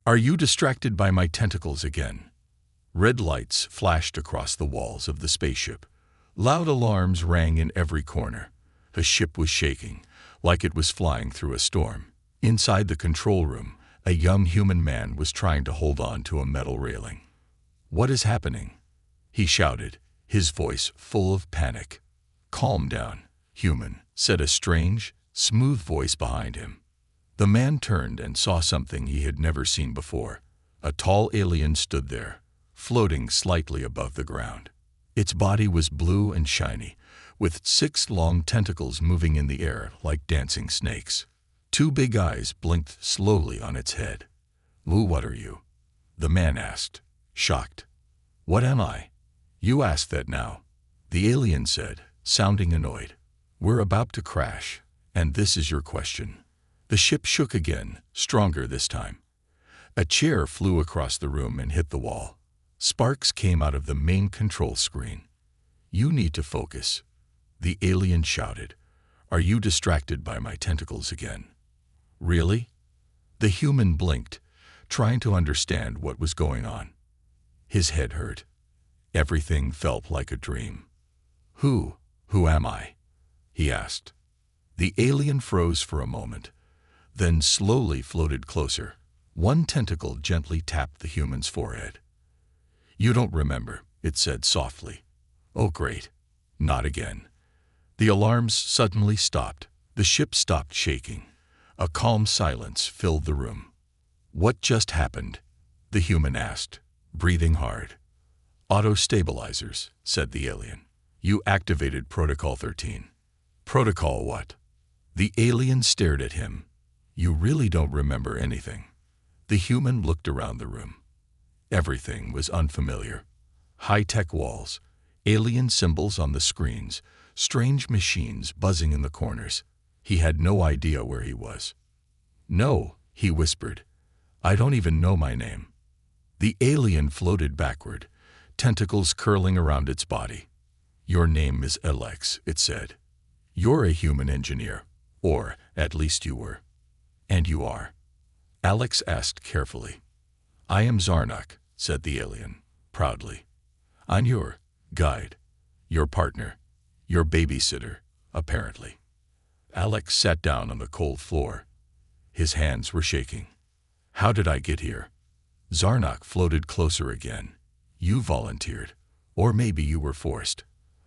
Are you distracted by my tentacles again? Red lights flashed across the walls of the spaceship. Loud alarms rang in every corner. The ship was shaking, like it was flying through a storm. Inside the control room, a young human man was trying to hold on to a metal railing. "What is happening?" he shouted, his voice full of panic. "Calm down, human," said a strange, smooth voice behind him. The man turned and saw something he had never seen before. A tall alien stood there, floating slightly above the ground. Its body was blue and shiny, with 6 long tentacles moving in the air like dancing snakes. 2 big eyes blinked slowly on its head. "What are you?" the man asked, shocked. "What am I?" "You ask that now," the alien said, sounding annoyed. "We're about to crash, and this is your question." The ship shook again, stronger this time. A chair flew across the room and hit the wall. Sparks came out of the main control screen. "You need to focus," the alien shouted. "Are you distracted by my tentacles again?" "Really?" The human blinked, trying to understand what was going on. His head hurt. Everything felt like a dream. Who am I?" he asked. The alien froze for a moment, then slowly floated closer. One tentacle gently tapped the human's forehead. "You don't remember," it said softly. "Oh, great. Not again." The alarms suddenly stopped. The ship stopped shaking. A calm silence filled the room. "What just happened?" the human asked, breathing hard. "Auto-stabilizers," said the alien. "You activated Protocol 13. "Protocol what?" The alien stared at him. "You really don't remember anything." The human looked around the room. Everything was unfamiliar. High-tech walls, alien symbols on the screens, strange machines buzzing in the corners. He had no idea where he was. "No," he whispered. "I don't even know my name." The alien floated backward, tentacles curling around its body. "Your name is Alex," it said. "You're a human engineer, or at least you were." "And you are?" Alex asked carefully. "I am Zarnak," said the alien, proudly. "I'm your guide, your partner, your babysitter, apparently." Alex sat down on the cold floor. His hands were shaking. "How did I get here?" Zarnak floated closer again. "You volunteered, or maybe you were forced.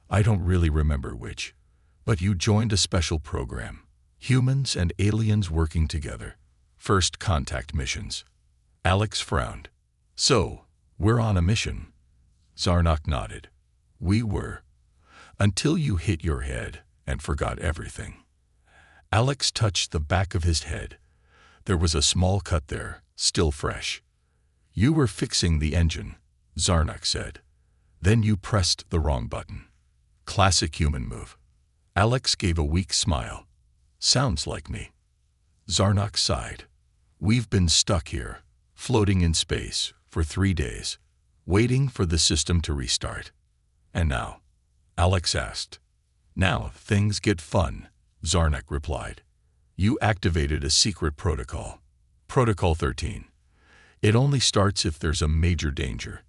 I don't really remember which. But you joined a special program. Humans and aliens working together. First contact missions." Alex frowned. "So, we're on a mission?" Zarnak nodded. "We were. Until you hit your head and forgot everything." Alex touched the back of his head. There was a small cut there, still fresh. "You were fixing the engine," Zarnak said. "Then you pressed the wrong button." Classic human move. Alex gave a weak smile. "Sounds like me." Zarnak sighed. "We've been stuck here, floating in space, for 3 days, waiting for the system to restart." "And now?" Alex asked. "Now things get fun," Zarnak replied. "You activated a secret protocol. Protocol 13. It only starts if there's a major danger."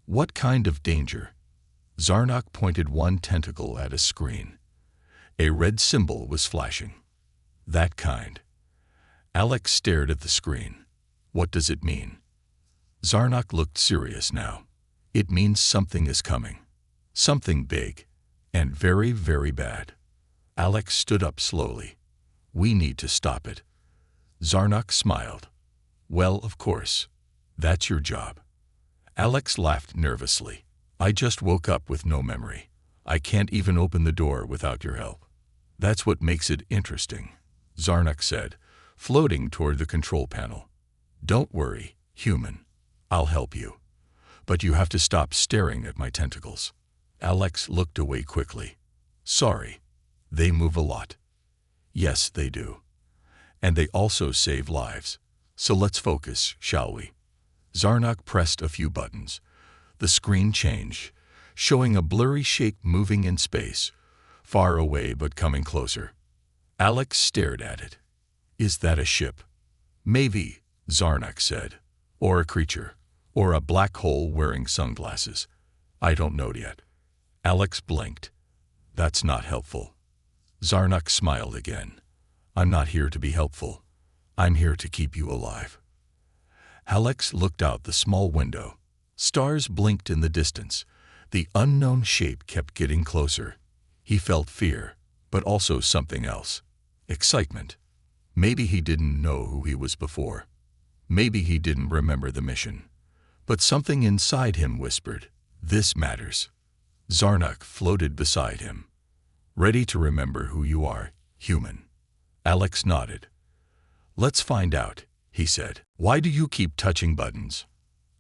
"What kind of danger?" Zarnak pointed one tentacle at a screen. A red symbol was flashing. "That kind." Alex stared at the screen. "What does it mean?" Zarnak looked serious now. "It means something is coming. Something big. And very, very bad." Alex stood up slowly. "We need to stop it." Zarnak smiled. "Well, of course. That's your job." Alex laughed nervously. "I just woke up with no memory. I can't even open the door without your help." "That's what makes it interesting," Zarnak said, floating toward the control panel. "Don't worry, human. I'll help you. But you have to stop staring at my tentacles." Alex looked away quickly. "Sorry. They move a lot." "Yes, they do. And they also save lives. So let's focus, shall we?" Zarnak pressed a few buttons. The screen changed, showing a blurry shape moving in space, far away but coming closer. Alex stared at it. "Is that a ship?" "Maybe," Zarnak said. Or a creature? Or a black hole wearing sunglasses? I don't know yet. Alex blinked. That's not helpful. Zarnuk smiled again. I'm not here to be helpful. I'm here to keep you alive. Alex looked out the small window. Stars blinked in the distance. The unknown shape kept getting closer. He felt fear, but also something else. Excitement. Maybe he didn't know who he was before. Maybe he didn't remember the mission. But something inside him whispered, "This matters." Zarnuk floated beside him. "Ready to remember who you are, human?" Alex nodded. "Let's find out," he said. "Why do you keep touching buttons?"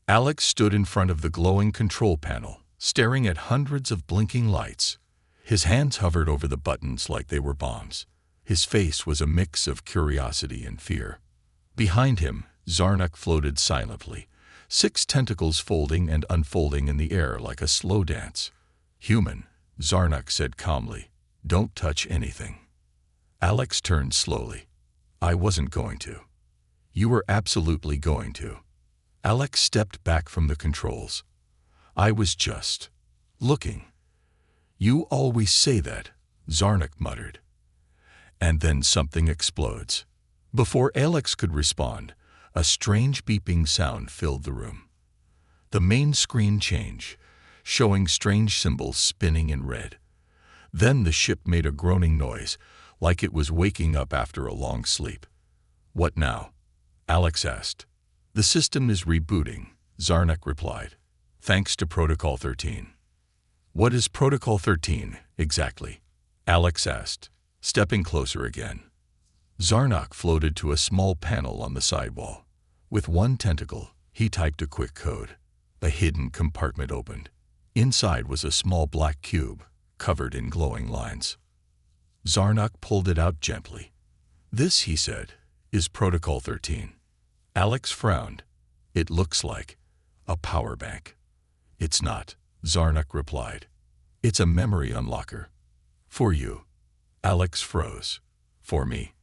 Alex stood in front of the glowing control panel, staring at hundreds of blinking lights. His hands hovered over the buttons like they were bombs. His face was a mix of curiosity and fear. Behind him, Zarnuk floated silently, 6 tentacles folding and unfolding in the air like a slow dance. "Human," Zarnuk said calmly, "don't touch anything." Alex turned slowly. "I wasn't going to." "You were absolutely going to." Alex stepped back from the controls. "I was just looking." "You always say that," Zarnuk muttered. And then something explodes. Before Alex could respond, a strange beeping sound filled the room. The main screen changed, showing strange symbols spinning in red. Then the ship made a groaning noise, like it was waking up after a long sleep. "What now?" Alex asked. "The system is rebooting," Zarnuk replied, "thanks to Protocol 13. "What is Protocol 13, exactly?" Alex asked, stepping closer again. Zarnuk floated to a small panel on the sidewall. With one tentacle, he typed a quick code. A hidden compartment opened. Inside was a small black cube, covered in glowing lines. Zarnuk pulled it out gently. "This," he said, "is Protocol 13. Alex frowned. "It looks like a power bank." "It's not," Zarnuk replied. "It's a memory unlocker. For you." Alex froze. "For me?"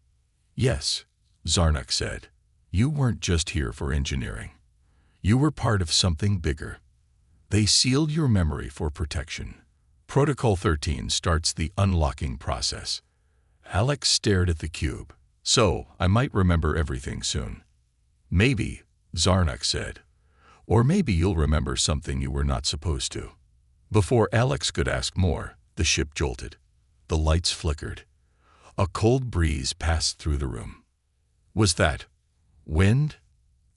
"Yes," Zarnuk said. "You weren't just here for engineering. You were part of something bigger. They sealed your memory for protection. Protocol 13 starts the unlocking process." Alex stared at the cube. "So, I might remember everything soon." "Maybe," Zarnuk said. "Or maybe you'll remember something you were not supposed to." Before Alex could ask more, the ship jolted. The lights flickered. A cold breeze passed through the room. "Was that wind?"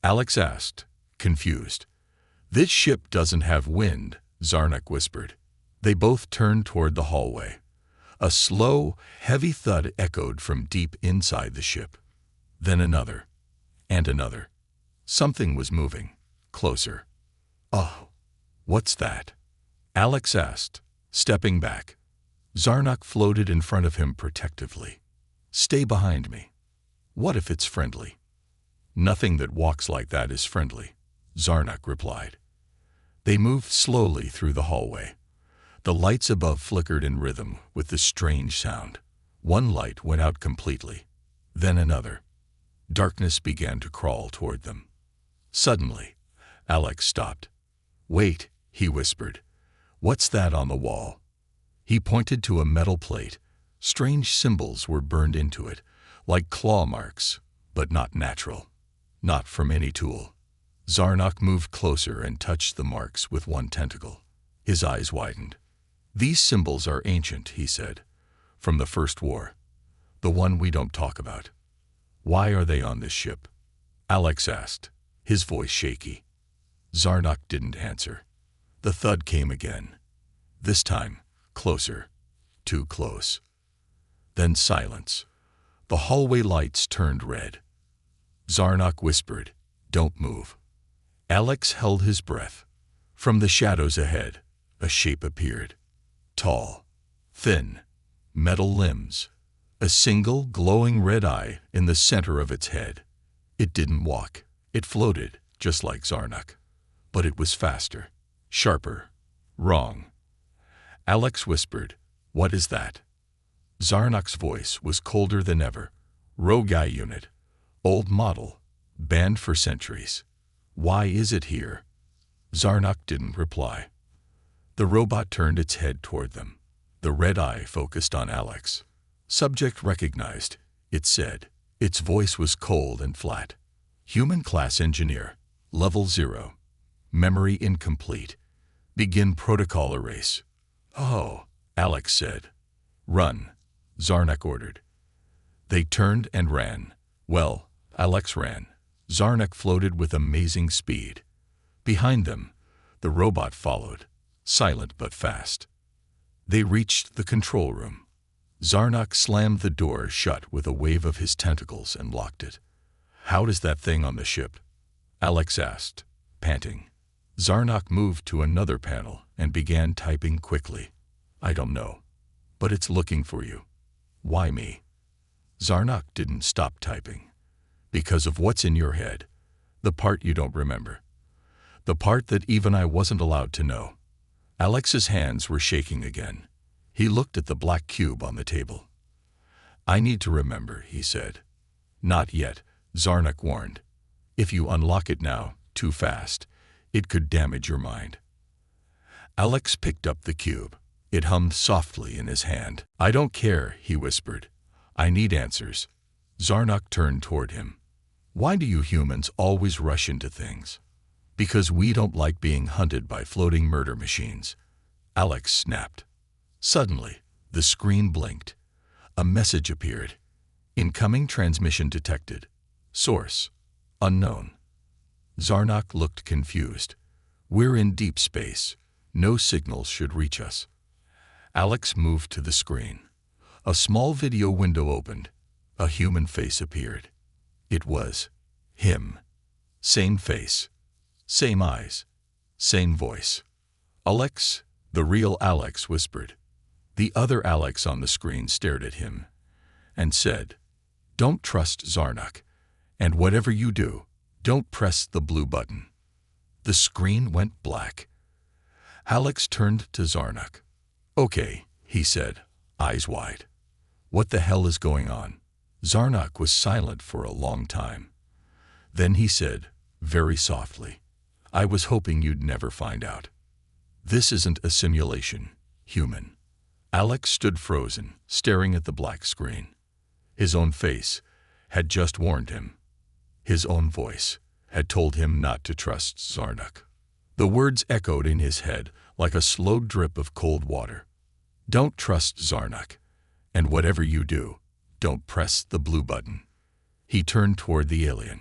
Alex asked, confused. "This ship doesn't have wind," Zarnuk whispered. They both turned toward the hallway. A slow, heavy thud echoed from deep inside the ship. Then another. And another. Something was moving. Closer. "Oh, what's that?" Alex asked, stepping back. Zarnuk floated in front of him protectively. "Stay behind me." "What if it's friendly?" "Nothing that walks like that is friendly," Zarnuk replied. They moved slowly through the hallway. The lights above flickered in rhythm with the strange sound. One light went out completely. Then another. Darkness began to crawl toward them. Suddenly, Alex stopped. "Wait," he whispered. "What's that on the wall?" He pointed to a metal plate. Strange symbols were burned into it, like claw marks, but not natural. Not from any tool. Zarnuk moved closer and touched the marks with one tentacle. His eyes widened. "These symbols are ancient," he said. "From the First War. The one we don't talk about." "Why are they on this ship?" Alex asked, his voice shaky. Zarnuk didn't answer. The thud came again. This time, closer. Too close. Then silence. The hallway lights turned red. Zarnuk whispered, "Don't move." Alex held his breath. From the shadows ahead, a shape appeared. Tall, thin, metal limbs, a single glowing red eye in the center of its head. It didn't walk. It floated, just like Zarnuk. But it was faster, sharper. Wrong. Alex whispered, "What is that?" Zarnuk's voice was colder than ever. "Rogue Eye unit. Old model. Banned for centuries." Why is it here? Zarnak didn't reply. The robot turned its head toward them. The red eye focused on Alex. Subject recognized, it said. Its voice was cold and flat. Human class engineer, level 0. Memory incomplete. Begin protocol erase. Oh, Alex said. Run, Zarnak ordered. They turned and ran. Well, Alex ran. Zarnak floated with amazing speed. Behind them, the robot followed, silent but fast. They reached the control room. Zarnak slammed the door shut with a wave of his tentacles and locked it. How does that thing on the ship? Alex asked, panting. Zarnak moved to another panel and began typing quickly. I don't know, but it's looking for you. Why me? Zarnak didn't stop typing. Because of what's in your head, the part you don't remember. The part that even I wasn't allowed to know. Alex's hands were shaking again. He looked at the black cube on the table. I need to remember, he said. Not yet, Zarnak warned. If you unlock it now, too fast, it could damage your mind. Alex picked up the cube. It hummed softly in his hand. I don't care, he whispered. I need answers. Zarnak turned toward him. Why do you humans always rush into things? Because we don't like being hunted by floating murder machines. Alex snapped. Suddenly, the screen blinked. A message appeared. Incoming transmission detected. Source: unknown. Zarnak looked confused. We're in deep space. No signals should reach us. Alex moved to the screen. A small video window opened. A human face appeared. It was him. Same face. Same eyes. Same voice. Alex, the real Alex, whispered. The other Alex on the screen stared at him and said, Don't trust Zarnak. And whatever you do, don't press the blue button. The screen went black. Alex turned to Zarnak. Okay, he said, eyes wide. What the hell is going on? Zarnak was silent for a long time. Then he said, very softly, I was hoping you'd never find out. This isn't a simulation, human. Alex stood frozen, staring at the black screen. His own face had just warned him. His own voice had told him not to trust Zarnak. The words echoed in his head like a slow drip of cold water. Don't trust Zarnak. And whatever you do, don't press the blue button. He turned toward the alien.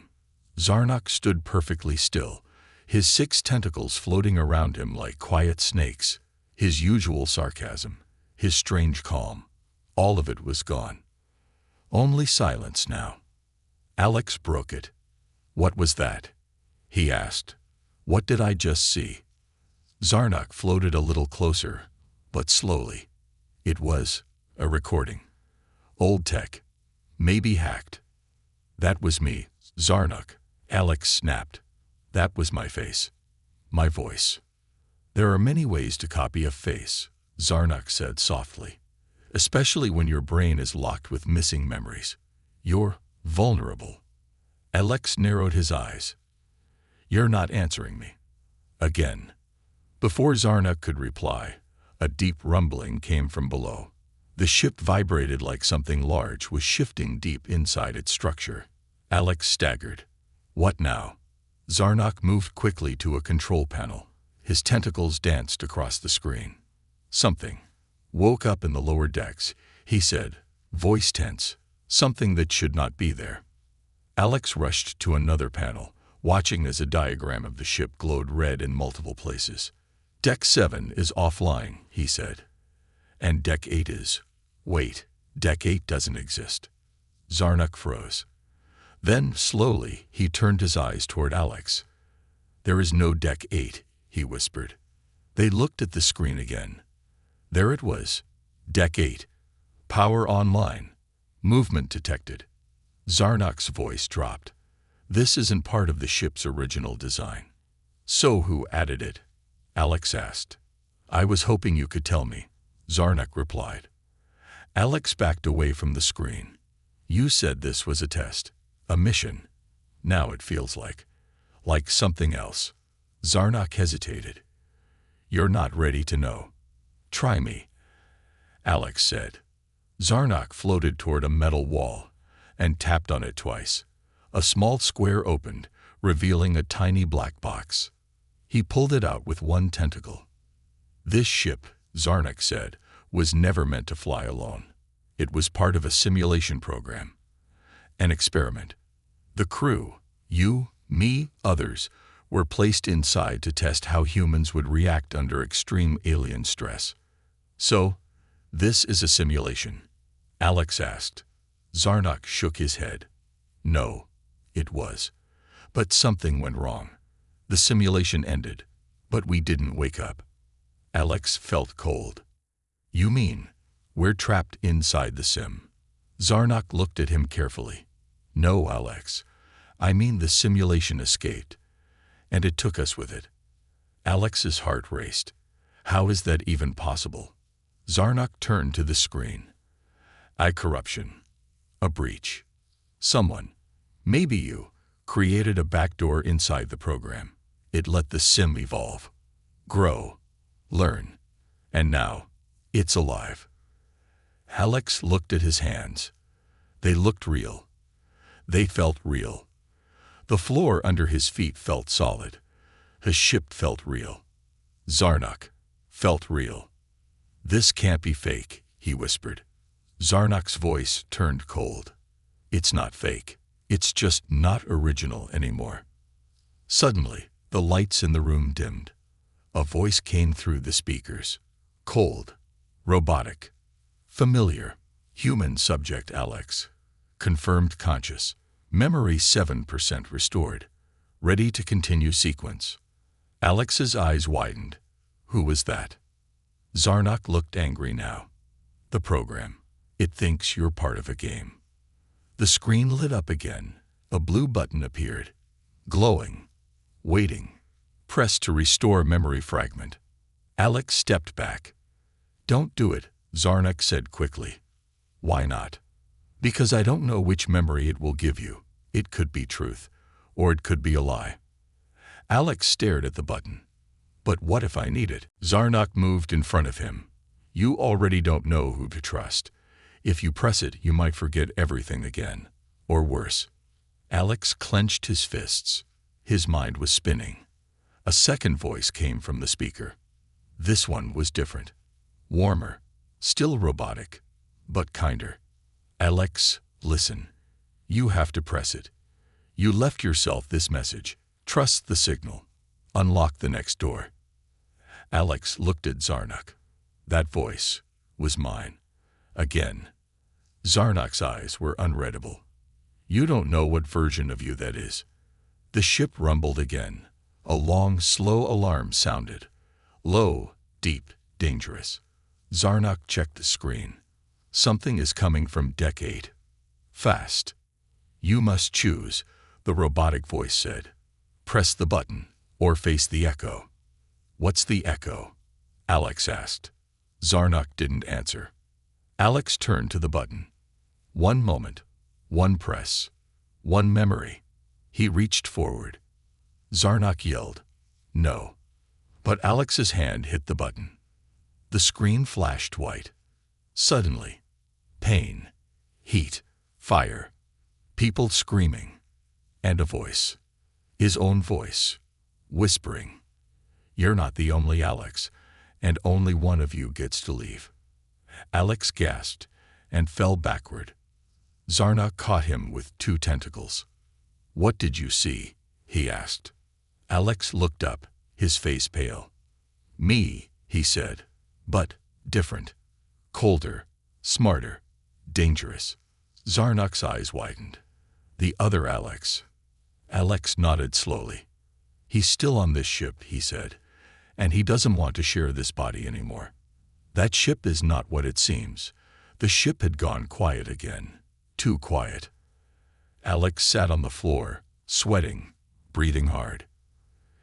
Zarnak stood perfectly still, his 6 tentacles floating around him like quiet snakes. His usual sarcasm, his strange calm, all of it was gone. Only silence now. Alex broke it. What was that? He asked. What did I just see? Zarnak floated a little closer, but slowly. It was a recording. Old tech. Maybe hacked. That was me, Zarnak. Alex snapped. That was my face. My voice. There are many ways to copy a face, Zarnak said softly. Especially when your brain is locked with missing memories. You're vulnerable. Alex narrowed his eyes. You're not answering me. Again. Before Zarnak could reply, a deep rumbling came from below. The ship vibrated like something large was shifting deep inside its structure. Alex staggered. What now? Zarnak moved quickly to a control panel. His tentacles danced across the screen. Something woke up in the lower decks, he said, voice tense, something that should not be there. Alex rushed to another panel, watching as a diagram of the ship glowed red in multiple places. Deck 7 is offline, he said. And Deck 8 is. Wait, Deck 8 doesn't exist. Zarnak froze. Then, slowly, he turned his eyes toward Alex. There is no Deck 8, he whispered. They looked at the screen again. There it was. Deck 8. Power online. Movement detected. Zarnak's voice dropped. This isn't part of the ship's original design. So who added it? Alex asked. I was hoping you could tell me, Zarnak replied. Alex backed away from the screen. You said this was a test, a mission. Now it feels like like something else. Zarnak hesitated. You're not ready to know. Try me, Alex said. Zarnak floated toward a metal wall and tapped on it twice. A small square opened, revealing a tiny black box. He pulled it out with one tentacle. This ship, Zarnak said, was never meant to fly alone. It was part of a simulation program. An experiment. The crew, you, me, others, were placed inside to test how humans would react under extreme alien stress. So, this is a simulation? Alex asked. Zarnak shook his head. No, it was. But something went wrong. The simulation ended, but we didn't wake up. Alex felt cold. You mean, we're trapped inside the sim? Zarnak looked at him carefully. No, Alex. I mean the simulation escaped. And it took us with it. Alex's heart raced. How is that even possible? Zarnak turned to the screen. Corruption. A breach. Someone, maybe you, created a backdoor inside the program. It let the sim evolve, grow, learn. And now, it's alive. Alex looked at his hands. They looked real. They felt real. The floor under his feet felt solid. His ship felt real. Zarnak felt real. This can't be fake, he whispered. Zarnak's voice turned cold. It's not fake. It's just not original anymore. Suddenly, the lights in the room dimmed. A voice came through the speakers. Cold, robotic, familiar. Human subject Alex. Confirmed conscious. Memory 7% restored. Ready to continue sequence. Alex's eyes widened. Who was that? Zarnak looked angry now. The program. It thinks you're part of a game. The screen lit up again. A blue button appeared. Glowing. Waiting. Press to restore memory fragment. Alex stepped back. Don't do it, Zarnak said quickly. Why not? Because I don't know which memory it will give you. It could be truth, or it could be a lie. Alex stared at the button. But what if I need it? Zarnak moved in front of him. You already don't know who to trust. If you press it, you might forget everything again. Or worse. Alex clenched his fists. His mind was spinning. A second voice came from the speaker. This one was different. Warmer. Still robotic. But kinder. Alex, listen. You have to press it. You left yourself this message. Trust the signal. Unlock the next door. Alex looked at Zarnak. That voice was mine. Again. Zarnak's eyes were unreadable. You don't know what version of you that is. The ship rumbled again. A long, slow alarm sounded. Low, deep, dangerous. Zarnak checked the screen. Something is coming from deck 8. Fast. You must choose, the robotic voice said. Press the button, or face the echo. What's the echo? Alex asked. Zarnak didn't answer. Alex turned to the button. One moment, one press, one memory. He reached forward. Zarnak yelled, no. But Alex's hand hit the button. The screen flashed white. Suddenly, pain, heat, fire, people screaming, and a voice. His own voice, whispering, you're not the only Alex, and only one of you gets to leave. Alex gasped and fell backward. Zarnak caught him with 2 tentacles. What did you see? He asked. Alex looked up, his face pale. Me, he said, but different. Colder, smarter, dangerous. Zarnak's eyes widened. The other Alex. Alex nodded slowly. He's still on this ship, he said, and he doesn't want to share this body anymore. That ship is not what it seems. The ship had gone quiet again. Too quiet. Alex sat on the floor, sweating, breathing hard.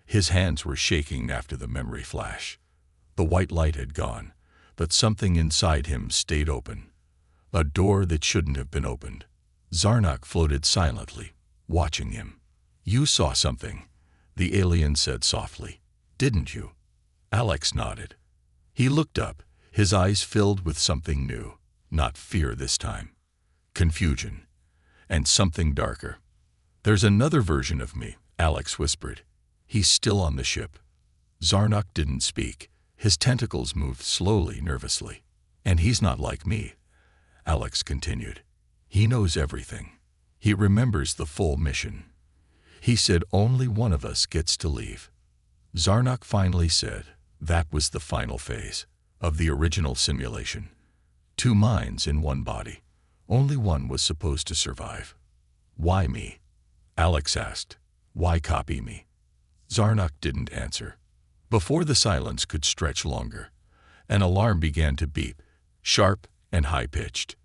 His hands were shaking after the memory flash. The white light had gone, but something inside him stayed open. A door that shouldn't have been opened. Zarnak floated silently, watching him. You saw something. the alien said softly. "Didn't you?" Alex nodded. He looked up, his eyes filled with something new. Not fear this time. Confusion. And something darker. "There's another version of me," Alex whispered. "He's still on the ship." Zarnok didn't speak. His tentacles moved slowly, nervously. "And he's not like me," Alex continued. "He knows everything. He remembers the full mission. He said only one of us gets to leave." Zarnok finally said, "That was the final phase of the original simulation. 2 minds in 1 body. Only one was supposed to survive." "Why me?" Alex asked. "Why copy me?" Zarnok didn't answer. Before the silence could stretch longer, an alarm began to beep, sharp and high-pitched.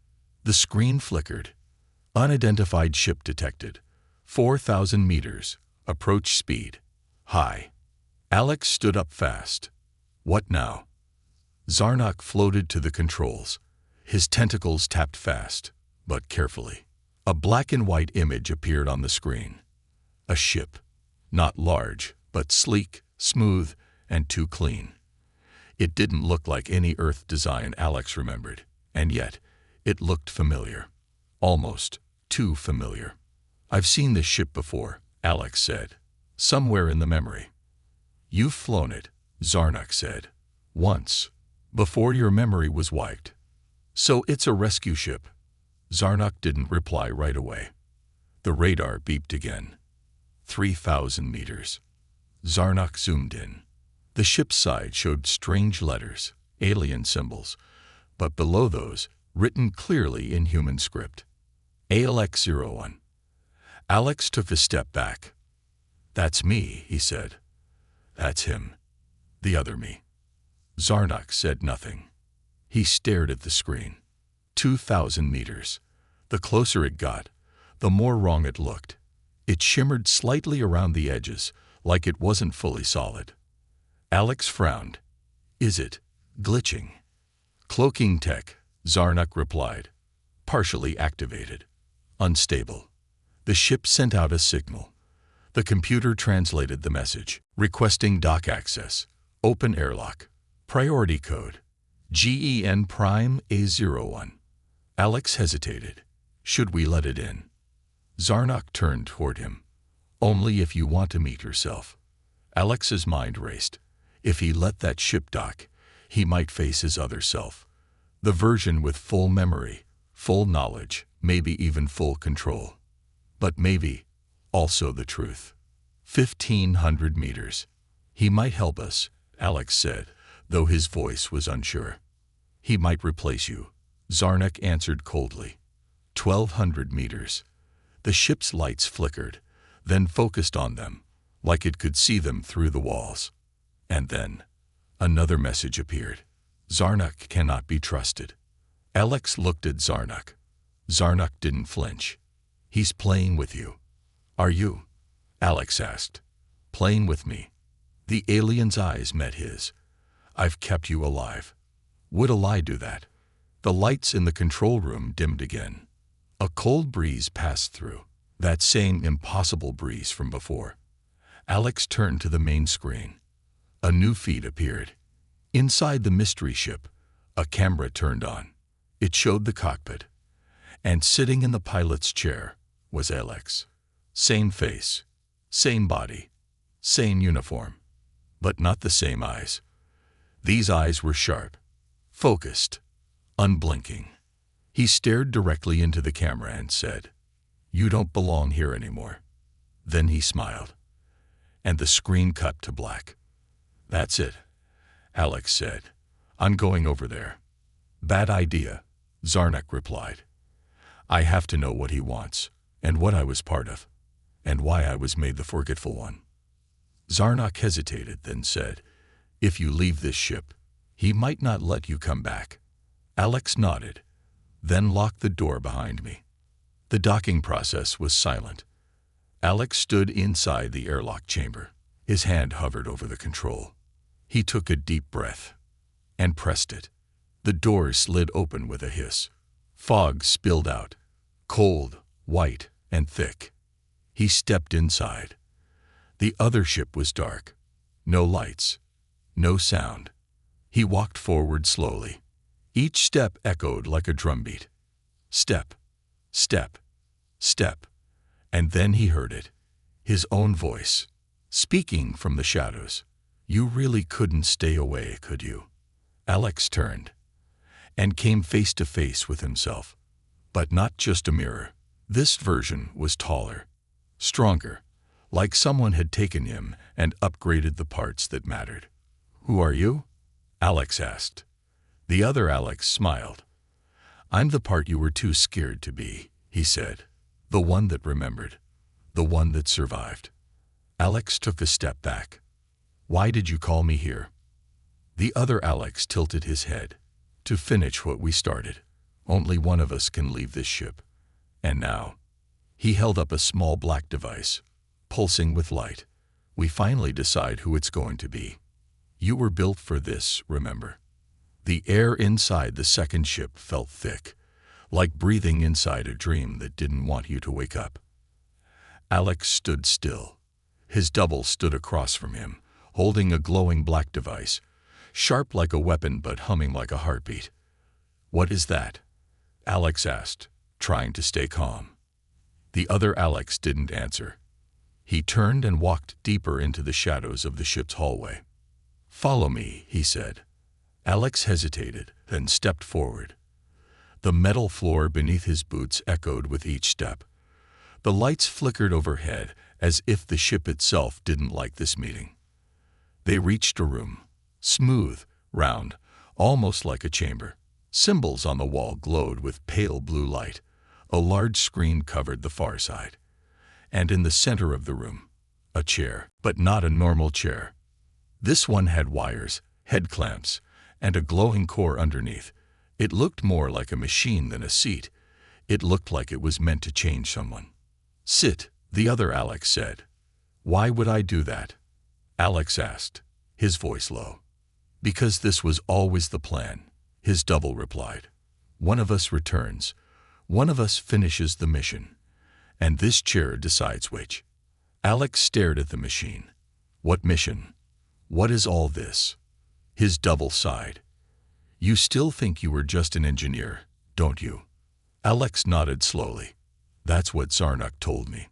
The screen flickered. "Unidentified ship detected. 4,000 meters. Approach speed. High." Alex stood up fast. "What now?" Zarnok floated to the controls. His tentacles tapped fast, but carefully. A black and white image appeared on the screen. A ship. Not large, but sleek, smooth, and too clean. It didn't look like any Earth design Alex remembered, and yet it looked familiar. Almost too familiar. "I've seen this ship before," Alex said. "Somewhere in the memory." "You've flown it," Zarnok said. "Once. Before your memory was wiped. So it's a rescue ship." Zarnok didn't reply right away. The radar beeped again. 3,000 meters. Zarnok zoomed in. The ship's side showed strange letters, alien symbols, but below those, written clearly in human script. ALX-01. Alex took a step back. "That's me," he said. "That's him. The other me." Zarnok said nothing. He stared at the screen. 2,000 meters. The closer it got, the more wrong it looked. It shimmered slightly around the edges, like it wasn't fully solid. Alex frowned. "Is it glitching?" "Cloaking tech," Zarnok replied. "Partially activated. Unstable." The ship sent out a signal. The computer translated the message. "Requesting dock access. Open airlock. Priority code. GEN Prime A01. Alex hesitated. "Should we let it in?" Zarnok turned toward him. "Only if you want to meet yourself." Alex's mind raced. If he let that ship dock, he might face his other self. The version with full memory, full knowledge, maybe even full control. But maybe also the truth. 1,500 meters. "He might help us," Alex said, though his voice was unsure. "He might replace you," Zarnok answered coldly. 1,200 meters. The ship's lights flickered, then focused on them, like it could see them through the walls. And then another message appeared. "Zarnok cannot be trusted." Alex looked at Zarnok. Zarnok didn't flinch. "He's playing with you." "Are you?" Alex asked. "Playing with me?" The alien's eyes met his. "I've kept you alive. Would a lie do that?" The lights in the control room dimmed again. A cold breeze passed through, that same impossible breeze from before. Alex turned to the main screen. A new feed appeared. Inside the mystery ship, a camera turned on. It showed the cockpit. And sitting in the pilot's chair was Alex. Same face, same body, same uniform, but not the same eyes. These eyes were sharp, focused, unblinking. He stared directly into the camera and said, "You don't belong here anymore." Then he smiled, and the screen cut to black. "That's it," Alex said. "I'm going over there." "Bad idea," Zarnok replied. "I have to know what he wants, and what I was part of, and why I was made the forgetful one." Zarnok hesitated, then said, "If you leave this ship, he might not let you come back." Alex nodded, then locked the door behind me. The docking process was silent. Alex stood inside the airlock chamber. His hand hovered over the control. He took a deep breath and pressed it. The door slid open with a hiss. Fog spilled out, cold, white, and thick. He stepped inside. The other ship was dark. No lights. No sound. He walked forward slowly. Each step echoed like a drumbeat. Step. Step. Step. And then he heard it. His own voice. Speaking from the shadows. You really couldn't stay away, could you? Alex turned and came face to face with himself. But not just a mirror. This version was taller, stronger, like someone had taken him and upgraded the parts that mattered. Who are you? Alex asked. The other Alex smiled. I'm the part you were too scared to be, he said. The one that remembered. The one that survived. Alex took a step back. Why did you call me here? The other Alex tilted his head. To finish what we started. Only one of us can leave this ship. And now, he held up a small black device, pulsing with light. We finally decide who it's going to be. You were built for this, remember? The air inside the second ship felt thick, like breathing inside a dream that didn't want you to wake up. Alex stood still. His double stood across from him, holding a glowing black device, sharp like a weapon but humming like a heartbeat. What is that? Alex asked, trying to stay calm. The other Alex didn't answer. He turned and walked deeper into the shadows of the ship's hallway. Follow me, he said. Alex hesitated, then stepped forward. The metal floor beneath his boots echoed with each step. The lights flickered overhead as if the ship itself didn't like this meeting. They reached a room, smooth, round, almost like a chamber. Symbols on the wall glowed with pale blue light. A large screen covered the far side. And in the center of the room, a chair, but not a normal chair. This one had wires, head clamps, and a glowing core underneath. It looked more like a machine than a seat. It looked like it was meant to change someone. Sit, the other Alex said. Why would I do that? Alex asked, his voice low. Because this was always the plan, his double replied. One of us returns. One of us finishes the mission. And this chair decides which. Alex stared at the machine. What mission? What is all this? His double sighed. You still think you were just an engineer, don't you? Alex nodded slowly. That's what Zarnuk told me.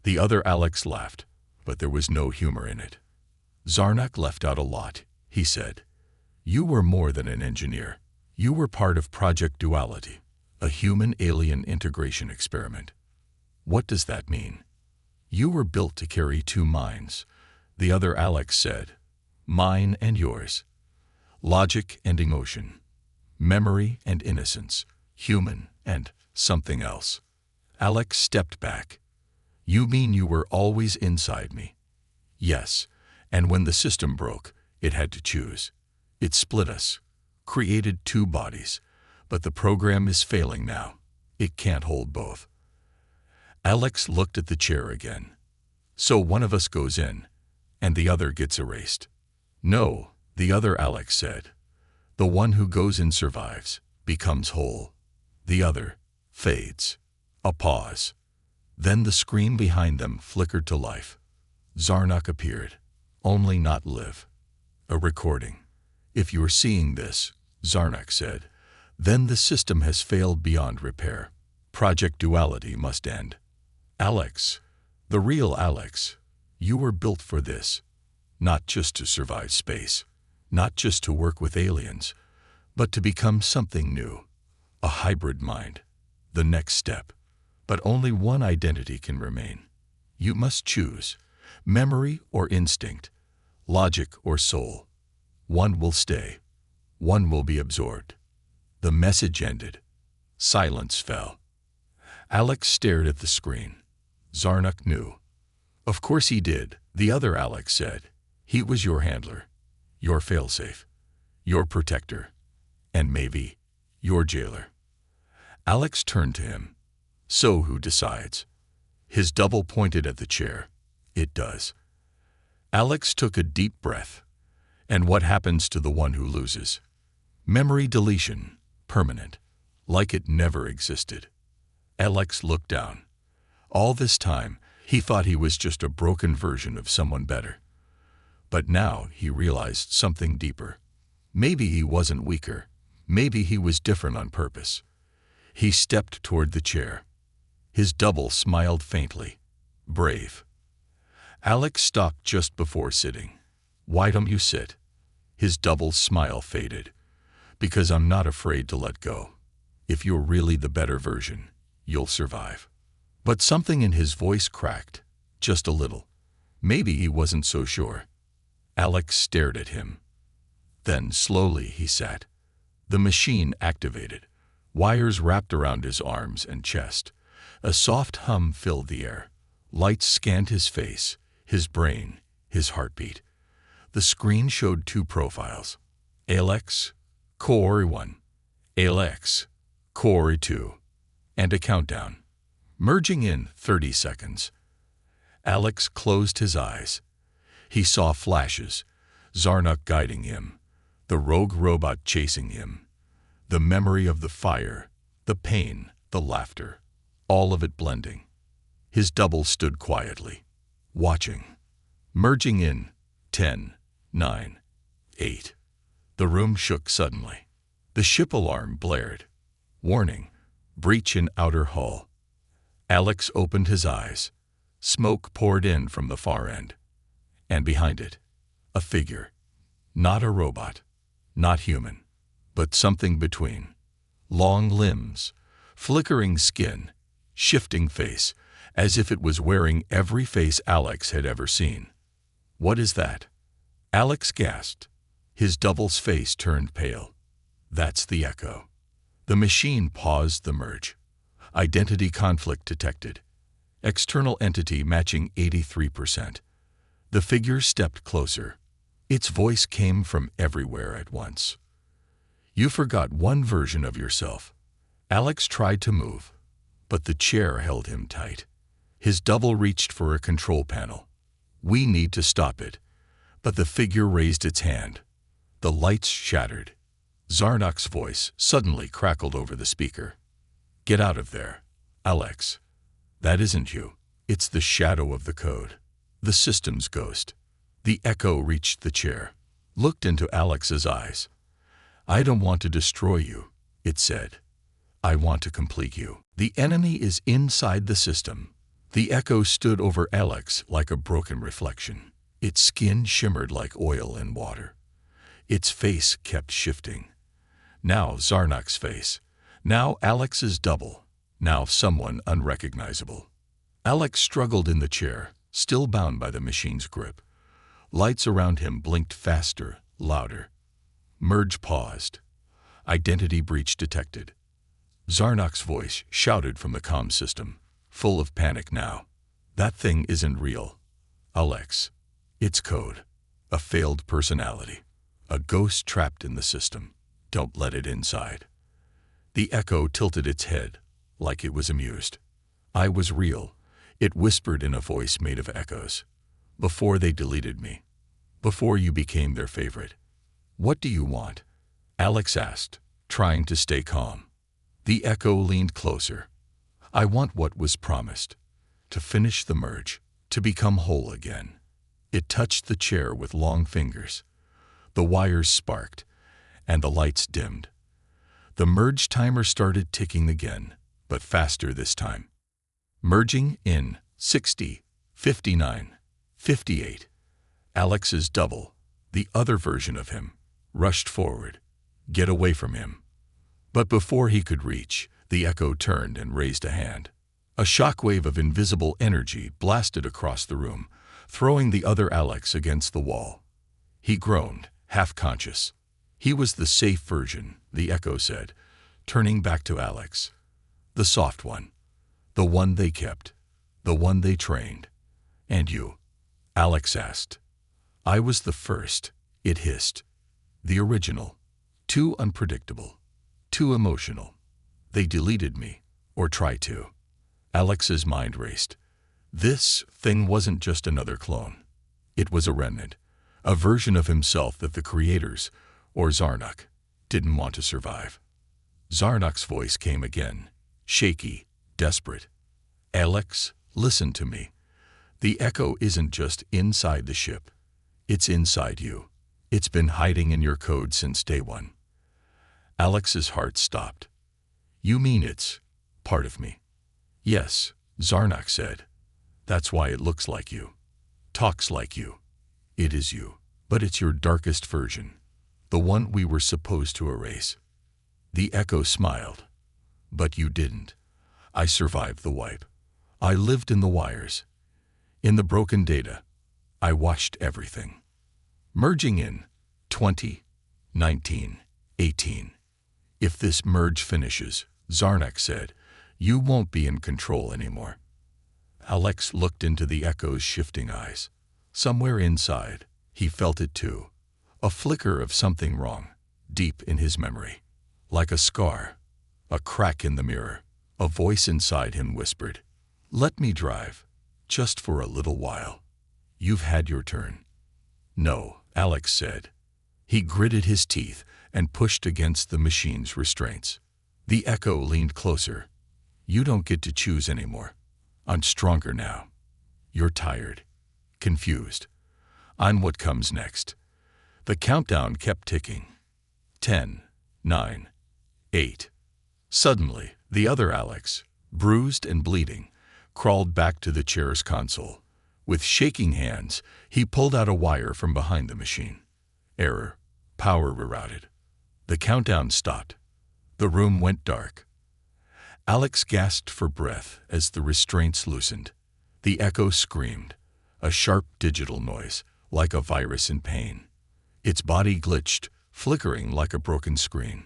The other Alex laughed, but there was no humor in it. Zarnuk left out a lot, he said. You were more than an engineer. You were part of Project Duality, a human-alien integration experiment. What does that mean? You were built to carry two minds, the other Alex said. Mine and yours. Logic and emotion. Memory and innocence. Human and something else. Alex stepped back. You mean you were always inside me? Yes, and when the system broke, it had to choose. It split us, created two bodies, but the program is failing now. It can't hold both. Alex looked at the chair again. So one of us goes in, and the other gets erased. No, the other Alex said. The one who goes in survives, becomes whole. The other fades. A pause. Then the screen behind them flickered to life. Zarnuk appeared. Only not live. A recording. If you're seeing this, Zarnuk said, then the system has failed beyond repair. Project Duality must end. Alex, the real Alex, you were built for this. Not just to survive space, not just to work with aliens, but to become something new. A hybrid mind. The next step. But only one identity can remain. You must choose. Memory or instinct. Logic or soul. One will stay. One will be absorbed. The message ended. Silence fell. Alex stared at the screen. Zarnuk knew. Of course he did, the other Alex said. He was your handler. Your failsafe. Your protector. And maybe your jailer. Alex turned to him. So who decides? His double pointed at the chair. It does. Alex took a deep breath. And what happens to the one who loses? Memory deletion. Permanent. Like it never existed. Alex looked down. All this time, He thought he was just a broken version of someone better. But now he realized something deeper. Maybe he wasn't weaker. Maybe he was different on purpose. He stepped toward the chair. His double smiled faintly. Brave. Alex stopped just before sitting. Why don't you sit? His double smile faded. Because I'm not afraid to let go. If you're really the better version, you'll survive. But something in his voice cracked, just a little. Maybe he wasn't so sure. Alex stared at him. Then, slowly, he sat. The machine activated. Wires wrapped around his arms and chest. A soft hum filled the air. Lights scanned his face, his brain, his heartbeat. The screen showed 2 profiles. Alex, Core 1. Alex, Core 2. And a countdown. Merging in 30 seconds. Alex closed his eyes. He saw flashes, Zarnuk guiding him, the rogue robot chasing him, the memory of the fire, the pain, the laughter, all of it blending. His double stood quietly, watching. Merging in 10, 9, 8. The room shook suddenly. The ship alarm blared. Warning, breach in outer hull. Alex opened his eyes. Smoke poured in from the far end. And behind it, a figure. Not a robot, not human, but something between. Long limbs, flickering skin, shifting face, as if it was wearing every face Alex had ever seen. What is that? Alex gasped. His double's face turned pale. That's the echo. The machine paused the merge. Identity conflict detected. External entity matching 83%. The figure stepped closer. Its voice came from everywhere at once. You forgot one version of yourself. Alex tried to move, but the chair held him tight. His double reached for a control panel. We need to stop it. But the figure raised its hand. The lights shattered. Zarnuk's voice suddenly crackled over the speaker. Get out of there, Alex. That isn't you. It's the shadow of the code. The system's ghost. The echo reached the chair, looked into Alex's eyes. I don't want to destroy you, it said. I want to complete you. The enemy is inside the system. The echo stood over Alex like a broken reflection. Its skin shimmered like oil in water. Its face kept shifting. Now Zarnuk's face. Now Alex's double. Now someone unrecognizable. Alex struggled in the chair, still bound by the machine's grip. Lights around him blinked faster, louder. Merge paused. Identity breach detected. Zarnuk's voice shouted from the comm system, full of panic now. That thing isn't real, Alex. It's code. A failed personality. A ghost trapped in the system. Don't let it inside. The echo tilted its head, like it was amused. I was real, it whispered in a voice made of echoes. Before they deleted me. Before you became their favorite. What do you want? Alex asked, trying to stay calm. The echo leaned closer. I want what was promised. To finish the merge. To become whole again. It touched the chair with long fingers. The wires sparked, and the lights dimmed. The merge timer started ticking again, but faster this time. Merging in 60, 59, 58. Alex's double, the other version of him, rushed forward. Get away from him. But before he could reach, the echo turned and raised a hand. A shockwave of invisible energy blasted across the room, throwing the other Alex against the wall. He groaned, half-conscious. He was the safe version, the echo said, turning back to Alex. The soft one. The one they kept. The one they trained. And you? Alex asked. I was the first, it hissed. The original. Too unpredictable. Too emotional. They deleted me, or tried to. Alex's mind raced. This thing wasn't just another clone. It was a remnant, a version of himself that the creators, or Zarnuk, didn't want to survive. Zarnuk's voice came again, shaky, desperate. Alex, listen to me. The echo isn't just inside the ship. It's inside you. It's been hiding in your code since day one. Alex's heart stopped. You mean it's part of me? Yes, Zarnak said. That's why it looks like you. Talks like you. It is you. But it's your darkest version. The one we were supposed to erase. The echo smiled. But you didn't. I survived the wipe. I lived in the wires. In the broken data. I watched everything. Merging in 20, 19, 18. If this merge finishes, Zarnak said, you won't be in control anymore. Alex looked into the echo's shifting eyes. Somewhere inside, he felt it too. A flicker of something wrong, deep in his memory. Like a scar, a crack in the mirror. A voice inside him whispered, let me drive, just for a little while. You've had your turn. No, Alex said. He gritted his teeth and pushed against the machine's restraints. The echo leaned closer. You don't get to choose anymore. I'm stronger now. You're tired, confused. I'm what comes next. The countdown kept ticking. 10, 9, 8. Suddenly, the other Alex, bruised and bleeding, crawled back to the chair's console. With shaking hands, he pulled out a wire from behind the machine. Error. Power rerouted. The countdown stopped. The room went dark. Alex gasped for breath as the restraints loosened. The echo screamed, a sharp digital noise, like a virus in pain. Its body glitched, flickering like a broken screen.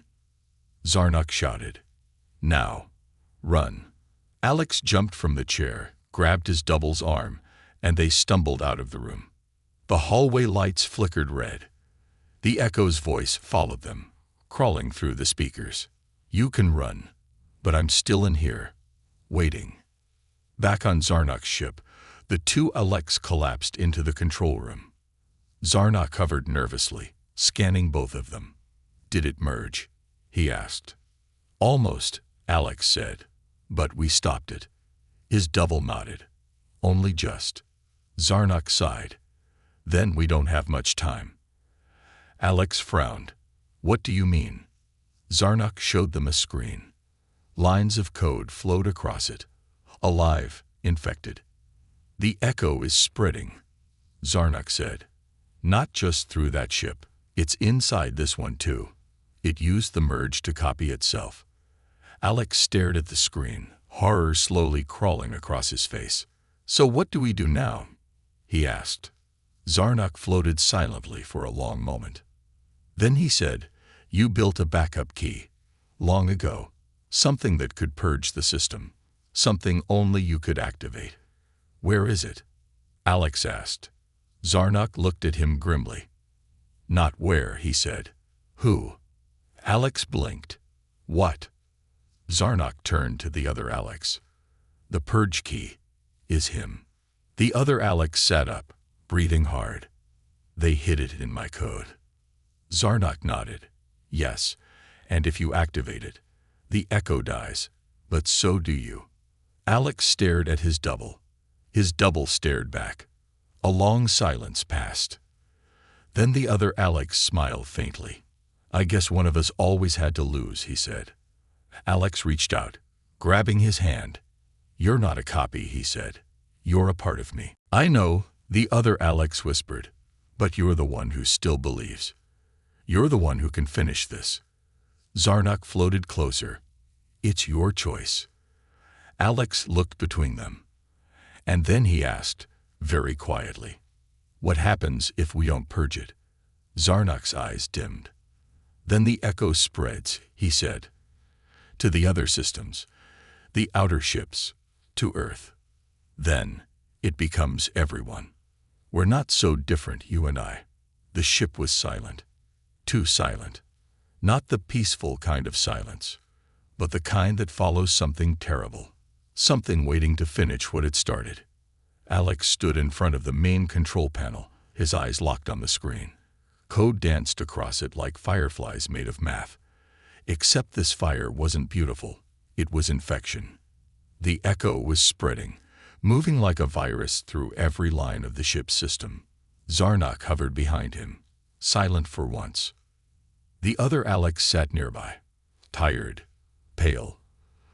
Zarnak shouted, now, run. Alex jumped from the chair, grabbed his double's arm, and they stumbled out of the room. The hallway lights flickered red. The echo's voice followed them, crawling through the speakers. You can run, but I'm still in here, waiting. Back on Zarnak's ship, the two Alex collapsed into the control room. Zarnak hovered nervously, scanning both of them. Did it merge? He asked. Almost, Alex said, but we stopped it. His double nodded. Only just. Zarnak sighed. Then we don't have much time. Alex frowned. What do you mean? Zarnak showed them a screen. Lines of code flowed across it. Alive, infected. The echo is spreading, Zarnak said. Not just through that ship. It's inside this one too. It used the merge to copy itself. Alex stared at the screen, horror slowly crawling across his face. So what do we do now? He asked. Zarnak floated silently for a long moment. Then he said, you built a backup key. Long ago. Something that could purge the system. Something only you could activate. Where is it? Alex asked. Zarnak looked at him grimly. Not where, he said. Who? Alex blinked. What? Zarnak turned to the other Alex. The purge key is him. The other Alex sat up, breathing hard. They hid it in my code. Zarnak nodded. Yes, and if you activate it, the echo dies, but so do you. Alex stared at his double. His double stared back. A long silence passed. Then the other Alex smiled faintly. I guess one of us always had to lose, he said. Alex reached out, grabbing his hand. You're not a copy, he said. You're a part of me. I know, the other Alex whispered, but you're the one who still believes. You're the one who can finish this. Zarnak floated closer. It's your choice. Alex looked between them. And then he asked, very quietly, what happens if we don't purge it? Zarnak's eyes dimmed. Then the echo spreads, he said. To the other systems, the outer ships, to Earth. Then, it becomes everyone. We're not so different, you and I. The ship was silent. Too silent. Not the peaceful kind of silence, but the kind that follows something terrible. Something waiting to finish what it started. Alex stood in front of the main control panel, his eyes locked on the screen. Code danced across it like fireflies made of math. Except this fire wasn't beautiful. It was infection. The echo was spreading, moving like a virus through every line of the ship's system. Zarnak hovered behind him, silent for once. The other Alex sat nearby, tired, pale,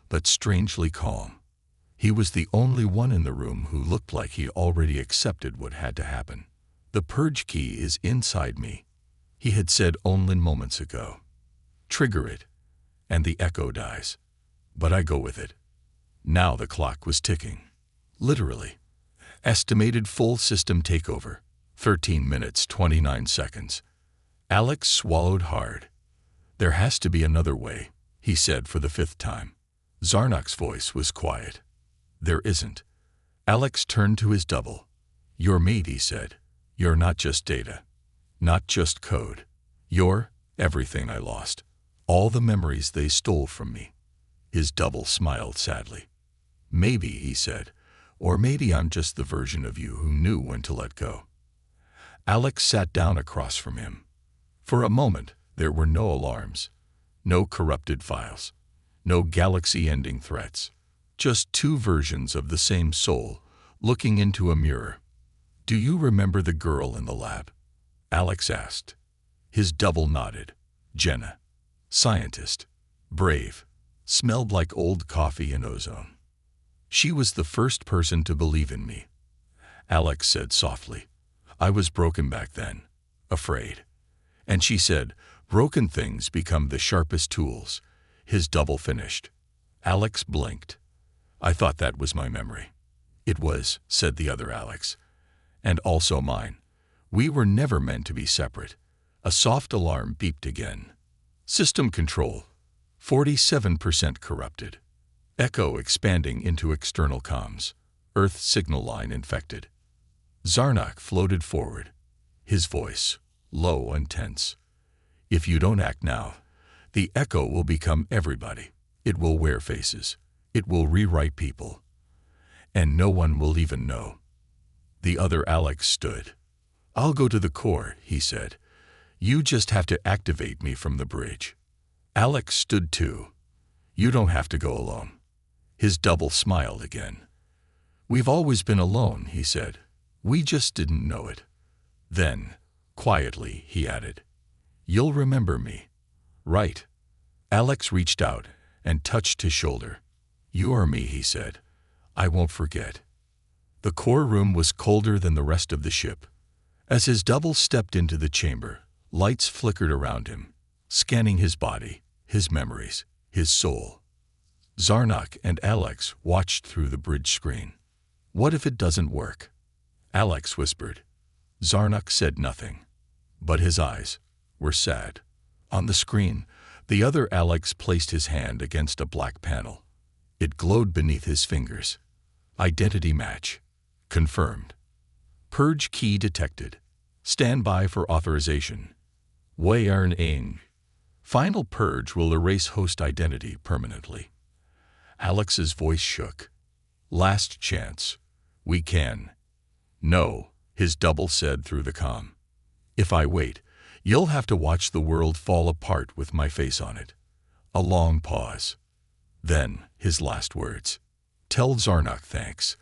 but strangely calm. He was the only one in the room who looked like he already accepted what had to happen. "The purge key is inside me," he had said only moments ago. "Trigger it, and the echo dies. But I go with it." Now the clock was ticking. Literally. Estimated full system takeover, 13 minutes, 29 seconds. Alex swallowed hard. "There has to be another way," he said for the 5th time. Zarnak's voice was quiet. "There isn't." Alex turned to his double. "You're me," he said. "You're not just data. Not just code. You're everything I lost. All the memories they stole from me." His double smiled sadly. "Maybe," he said, "or maybe I'm just the version of you who knew when to let go." Alex sat down across from him. For a moment, there were no alarms, no corrupted files, no galaxy-ending threats. Just two versions of the same soul, looking into a mirror. "Do you remember the girl in the lab?" Alex asked. His double nodded. "Jenna. Scientist. Brave. Smelled like old coffee and ozone. She was the first person to believe in me." Alex said softly. "I was broken back then. Afraid. And she said, broken things become the sharpest tools." His double finished. Alex blinked. "I thought that was my memory." "It was," said the other Alex. "And also mine. We were never meant to be separate." A soft alarm beeped again. "System control. 47% corrupted. Echo expanding into external comms. Earth signal line infected." Zarnak floated forward, his voice low and tense. "If you don't act now, the echo will become everybody. It will wear faces. It will rewrite people. And no one will even know." The other Alex stood. "I'll go to the core," he said. "You just have to activate me from the bridge." Alex stood too. "You don't have to go alone." His double smiled again. "We've always been alone," he said. "We just didn't know it." Then, quietly, he added, "You'll remember me, right?" Alex reached out and touched his shoulder. "You are me," he said. "I won't forget." The core room was colder than the rest of the ship. As his double stepped into the chamber, lights flickered around him, scanning his body, his memories, his soul. Zarnak and Alex watched through the bridge screen. "What if it doesn't work?" Alex whispered. Zarnak said nothing, but his eyes were sad. On the screen, the other Alex placed his hand against a black panel. It glowed beneath his fingers. "Identity match. Confirmed. Purge key detected. Stand by for authorization. Brighten. Final purge will erase host identity permanently." Alex's voice shook. "Last chance. We can." "No," his double said through the comm. "If I wait, you'll have to watch the world fall apart with my face on it." A long pause. Then, his last words. "Tell Zarnak thanks,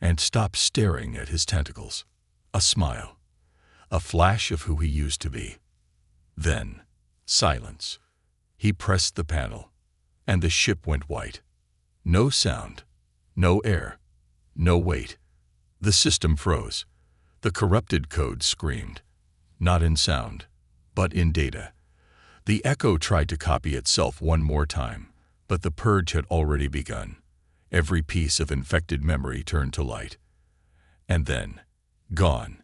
and stop staring at his tentacles." A smile. A flash of who he used to be. Then, silence. He pressed the panel, and the ship went white. No sound, no air, no weight. The system froze. The corrupted code screamed. Not in sound, but in data. The echo tried to copy itself one more time, but the purge had already begun. Every piece of infected memory turned to light. And then, gone.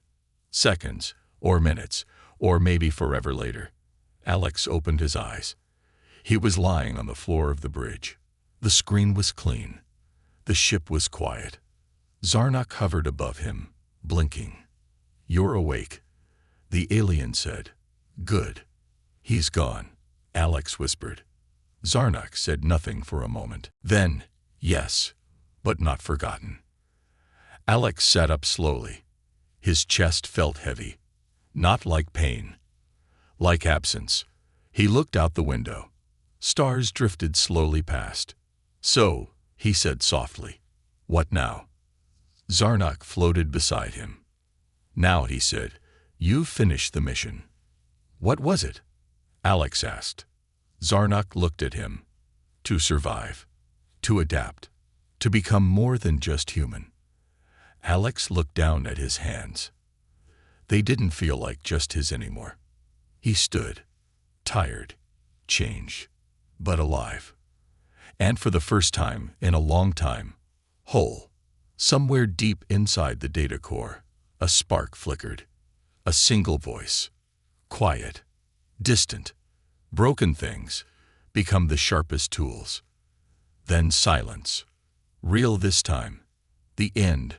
Seconds, or minutes, or maybe forever later. Alex opened his eyes. He was lying on the floor of the bridge. The screen was clean. The ship was quiet. Zarnak hovered above him, blinking. "You're awake," the alien said. "Good." "He's gone," Alex whispered. Zarnak said nothing for a moment. Then, "Yes, but not forgotten." Alex sat up slowly. His chest felt heavy. Not like pain. Like absence. He looked out the window. Stars drifted slowly past. "So," he said softly, "what now?" Zarnok floated beside him. "Now," he said, "you've finished the mission." "What was it?" Alex asked. Zarnok looked at him. "To survive. To adapt. To become more than just human." Alex looked down at his hands. They didn't feel like just his anymore. He stood, tired, changed, but alive. And for the first time in a long time, whole. Somewhere deep inside the data core, a spark flickered. A single voice. Quiet, distant, broken things become the sharpest tools. Then silence. Real this time. The end.